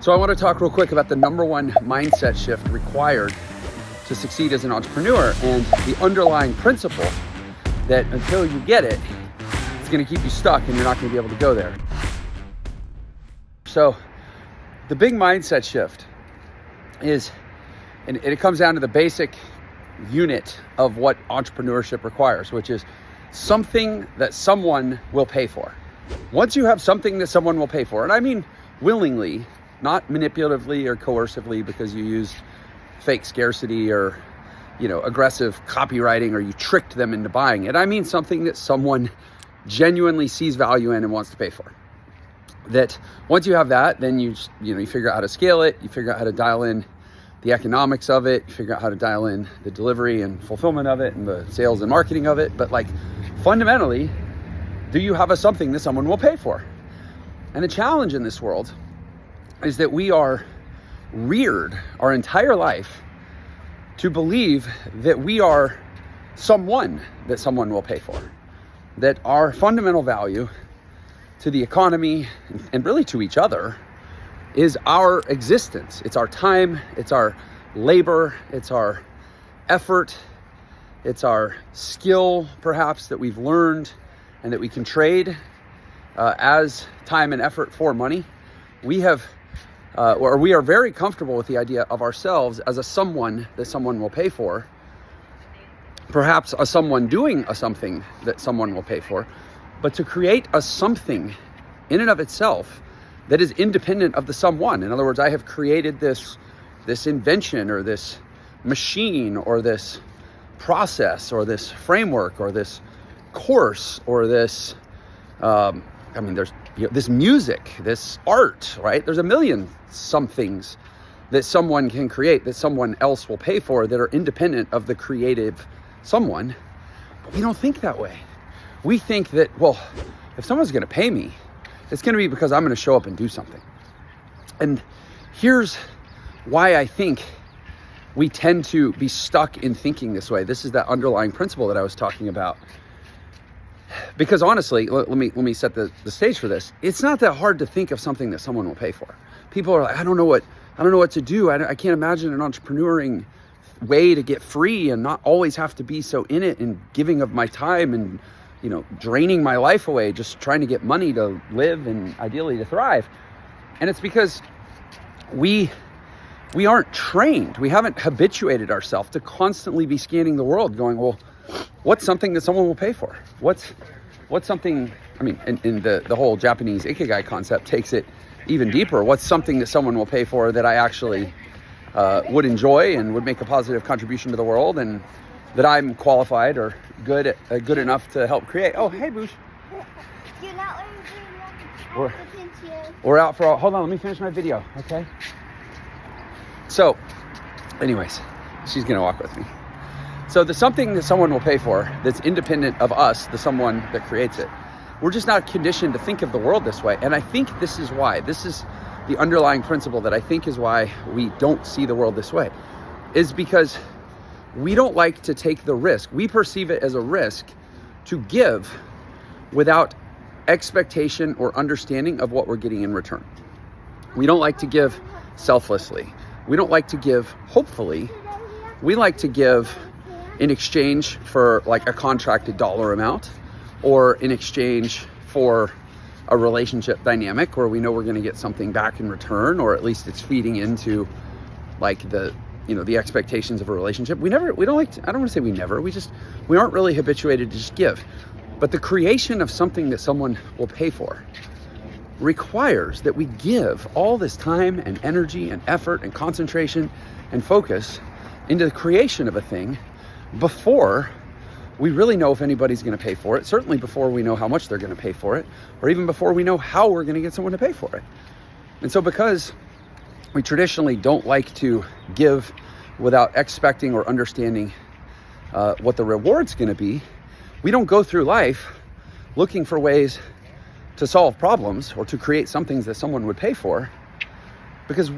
So I want to talk real quick about the number one mindset shift required to succeed as an entrepreneur, and the underlying principle that until you get it, it's going to keep you stuck and you're not going to be able to go there. So the big mindset shift is, and it comes down to the basic unit of what entrepreneurship requires, which is something that someone will pay for. Once you have something that someone will pay for, and I mean willingly, not manipulatively or coercively because you used fake scarcity or, aggressive copywriting, or you tricked them into buying it. I mean something that someone genuinely sees value in and wants to pay for. That once you have that, then you figure out how to scale it, you figure out how to dial in the economics of it, you figure out how to dial in the delivery and fulfillment of it and the sales and marketing of it. But fundamentally, do you have something that someone will pay for? And the challenge in this world is that we are reared our entire life to believe that we are someone that someone will pay for. That our fundamental value to the economy and really to each other is our existence. It's our time, it's our labor, it's our effort, it's our skill perhaps that we've learned and that we can trade as time and effort for money. We are very comfortable with the idea of ourselves as a someone that someone will pay for, perhaps a someone doing a something that someone will pay for, but to create a something in and of itself that is independent of the someone. In other words, I have created this invention or this machine or this process or this framework or this course or this, there's this music, this art, right? There's a million somethings that someone can create that someone else will pay for that are independent of the creative someone. But we don't think that way. We think that, if someone's going to pay me, it's going to be because I'm going to show up and do something. And here's why I think we tend to be stuck in thinking this way. This is that underlying principle that I was talking about. Because honestly, let me set the stage for this. It's not that hard to think of something that someone will pay for. People are like, I don't know what to do. I can't imagine an entrepreneuring way to get free and not always have to be so in it and giving of my time and draining my life away, just trying to get money to live and ideally to thrive. And it's because we aren't trained. We haven't habituated ourselves to constantly be scanning the world going, what's something that someone will pay for? What's something, in the whole Japanese ikigai concept takes it even deeper. What's something that someone will pay for that I actually would enjoy and would make a positive contribution to the world and that I'm qualified or good enough to help create? Oh, hey, Boosh. You're not we're out for hold on, let me finish my video, okay? So, anyways, she's gonna walk with me. So the something that someone will pay for that's independent of us, the someone that creates it, we're just not conditioned to think of the world this way. And I think this is why. This is the underlying principle that I think is why we don't see the world this way, is because we don't like to take the risk. We perceive it as a risk to give without expectation or understanding of what we're getting in return. We don't like to give selflessly. We don't like to give hopefully. We like to give in exchange for a contracted dollar amount, or in exchange for a relationship dynamic where we know we're going to get something back in return, or at least it's feeding into the expectations of a relationship. We don't like to, I don't want to say we aren't really habituated to just give. But the creation of something that someone will pay for requires that we give all this time and energy and effort and concentration and focus into the creation of a thing before we really know if anybody's going to pay for it, certainly before we know how much they're going to pay for it, or even before we know how we're going to get someone to pay for it. And so because we traditionally don't like to give without expecting or understanding what the reward's going to be, we don't go through life looking for ways to solve problems or to create some things that someone would pay for, because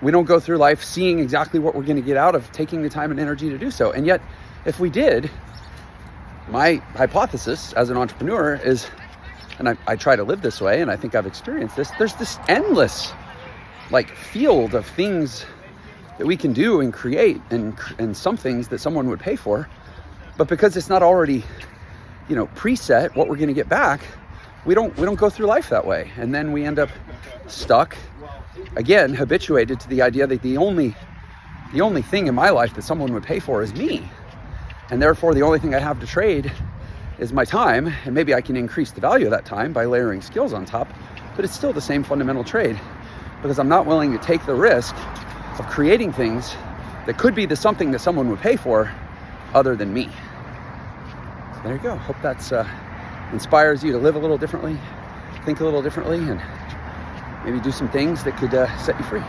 we don't go through life seeing exactly what we're going to get out of taking the time and energy to do so. And yet, if we did, my hypothesis as an entrepreneur is, and I try to live this way, and I think I've experienced this, there's this endless like field of things that we can do and create, and some things that someone would pay for. But because it's not already, preset what we're going to get back, we don't go through life that way. And then we end up stuck, again, habituated to the idea that the only thing in my life that someone would pay for is me. And therefore, the only thing I have to trade is my time. And maybe I can increase the value of that time by layering skills on top, but it's still the same fundamental trade, because I'm not willing to take the risk of creating things that could be the something that someone would pay for other than me. So there you go. Hope that's inspires you to live a little differently, think a little differently, and maybe do some things that could set you free.